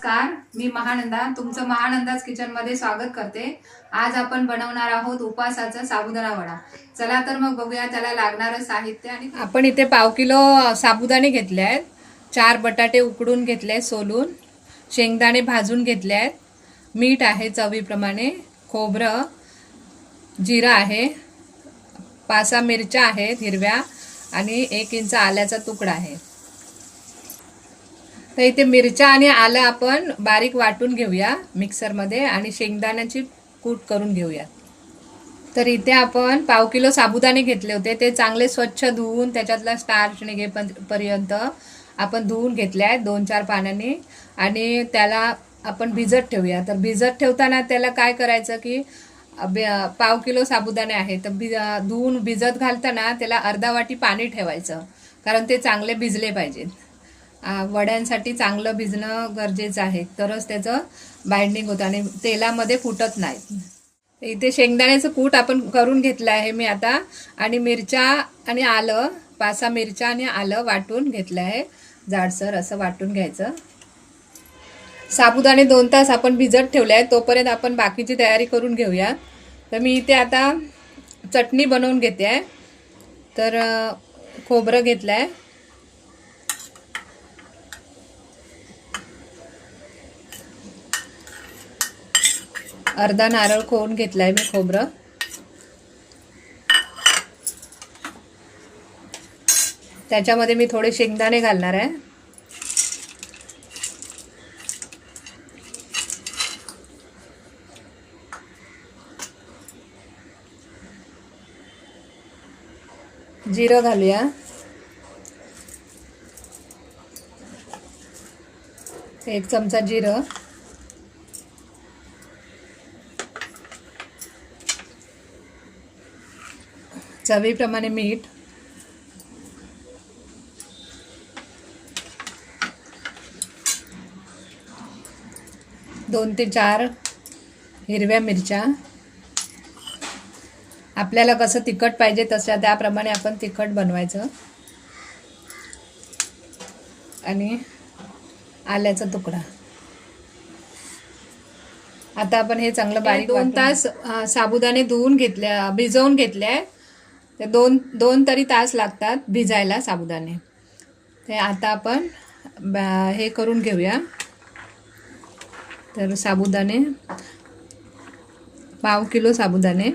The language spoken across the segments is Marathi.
नमस्कार, मी महानंदा तुमचं महानंदाज किचन मध्ये स्वागत करते। आज आपण बनवणार आहोत उपासाचा साबुदाणा वडा। चला तर मग बघूया त्याला लागणारं साहित्य। आणि आपण इथे पाव किलो साबुदाणे घेतले आहेत, 4 बटाटे उकडून घेतले सोलून, शेंगदाणे भाजून घेतले आहेत, मीठ आहे चवीप्रमाणे, खोबरं, जिरा आहे, 5-6 मिरच्या आहेत हिरव्या आणि 1 इंच आल्याचा तुकडा आहे। तर इथे मिरच्या आणि आलं आपण बारीक वाटून घेऊया मिक्सर मध्ये आणि शेंगदाण्याची कूट करून घेऊया। तर इथे आपण पाव किलो साबुदाणे घेतले होते, ते चांगले स्वच्छ धुवून त्याच्यातला स्टार्च निघेपर्यंत आपण धुवून घेतले आहेत 2-4 पाण्याने आणि त्याला आपण भिजत ठेवूया। तर भिजत ठेवताना त्याला काय करायचं की पाव किलो साबुदाणे आहे तर धुवून भिजत घालताना त्याला अर्धा वाटी पाणी ठेवायचं, कारण ते चांगले भिजले पाहिजेत। वड्यांसाठी चांगलं भिजणं गरजेचं आहे, तरच त्याचं बाइंडिंग होतं आणि तेलामध्ये फुटत नाही। इथे शेंगदाण्याचं कूट आपण करून घेतलं आहे मी आता, आणि मिरच्या आणि आलं 5-6 मिरच्या आणि आलं वाटून घेतलं आहे, जाडसर असं वाटून घ्यायचं। साबुदाणे 2 तास आपण भिजत ठेवले आहे, तोपर्यंत आपण बाकीची तयारी करून घेऊया। तर मी इथे आता चटणी बनवून घेते आहे। तर खोबरं घेतलं आहे, अर्धा नारळ खोवून घेतलाय मी खोबरं, त्याच्यामध्ये मी थोडे शेंगदाणे घालणार आहे, जिरं घालूया, 1 चमचा जिरं, चवीप्रमाणे मीठ, दोन ते 4 हिरव्या मिरच्या। आपल्याला कसं तिखट पाहिजे तसं त्याप्रमाणे आपण तिखट बनवायचं, आणि आल्याचा तुकडा। आता आपण हे चांगलं बारीक 2 तास साबुदाणे धुवून घेतले, भिजवून घेतले, ते 2 तरी तास लागतात भिजायला साबुदाणे। ते आता आपण हे करून घेऊया। तर साबुदाणे पाव किलो साबुदाणे,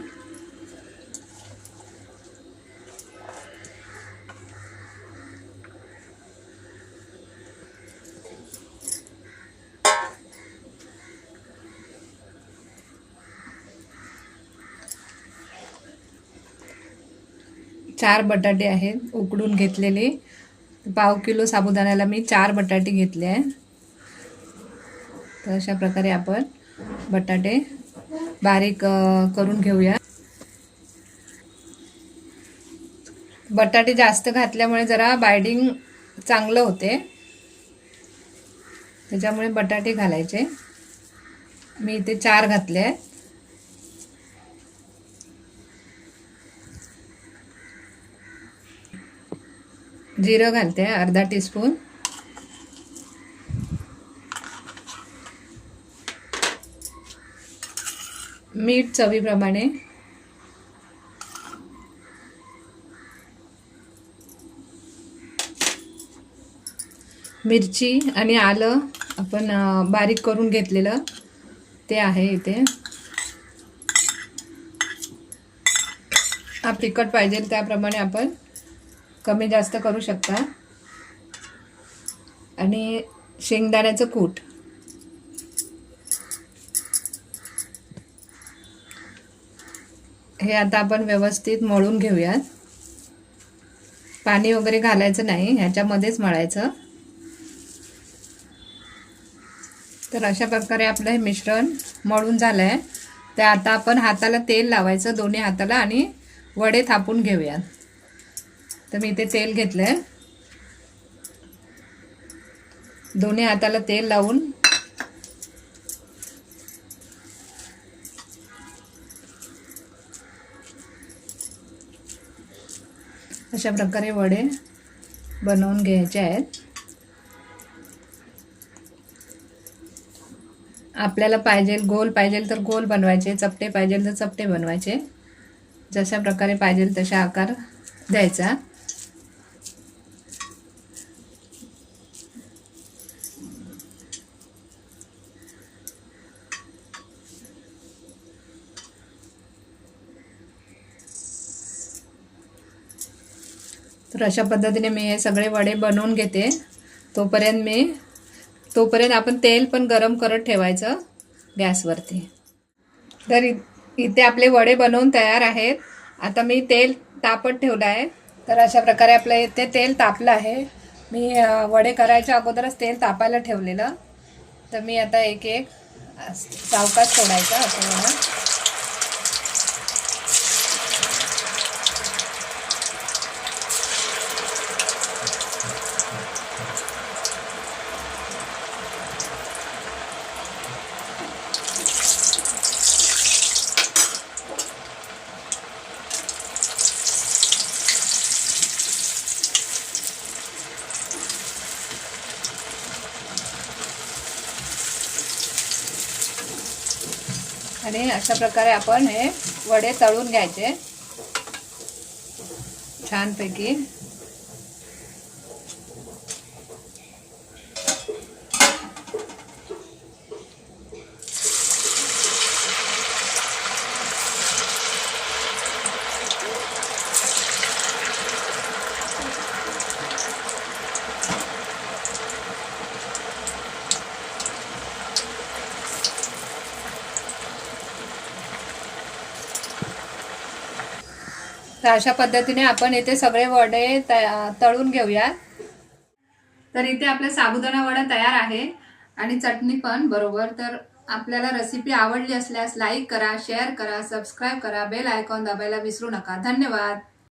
चार बटाटे आहेत उकडून घेतलेले। पाव किलो साबुदाण्याला मी 4 बटाटे घेतले आहे। तर अशा प्रकारे आपण बटाटे बारीक करून घेऊया। बटाटे जास्त घातल्यामुळे जरा बाइंडिंग चांगलं होते, त्याच्यामुळे बटाटे घालायचे। मी इथे 4 घातले आहेत। जिरं घालते अर्धा टीस्पून, मीठ चवीप्रमाणे, मिरची आणि आलं आपण बारीक करून घेतलेलं ते आहे इथे। आप तिखट पाहिजे त्याप्रमाणे आपण कमी जास्त करू शकता, आणि शेंगदाण्याचं कूट। हे आता आपण व्यवस्थित मळून घेऊयात, पाणी वगैरे घालायचं नाही, ह्याच्यामध्येच मळायचं। तर अशा प्रकारे आपलं हे मिश्रण मळून झालंय। ते आता आपण हाताला तेल लावायचं, दोन्ही हाताला, आणि वडे थापून घेऊयात। तर मी इथे तेल घेतलंय, दोन्ही हाताला तेल लावून अशा प्रकारे वडे बनवून घ्यायचे आहेत। आपल्याला पाहिजे गोल पाहिजे तर गोल बनवायचे, चपटे पाहिजे तर चपटे बनवायचे, जशा प्रकारे पाहिजे तशा आकार द्यायचा. तर अशा पद्धतीने मी हे सगळे वडे बनवून घेते. तोपर्यंत आपण तेल पण गरम करत ठेवायचं गॅसवरती. तर इथे आपले वडे बनवून तयार आहेत. आता मी तेल तापत ठेवलं आहे. तर अशा प्रकारे आपलं इथे तेल तापलं आहे. मी वडे करायच्या अगोदरच तेल तापायला ठेवलेलं. तर मी आता एक एक सावकाश सोडायचा असं वडा. आणि अशा प्रकारे आपण हे वडे तळून घ्यायचे छानपैकी. तर अशा पद्धतीने आपण इथे सगळे वडे तळून घेऊया. तर इथे आपला साबुदाणा वडा तयार आहे आणि चटणी पण बरोबर. तर आपल्याला रेसिपी आवडली असल्यास लाईक करा, शेअर करा, सबस्क्राईब करा, बेल आयकॉन दाबायला विसरू नका. धन्यवाद.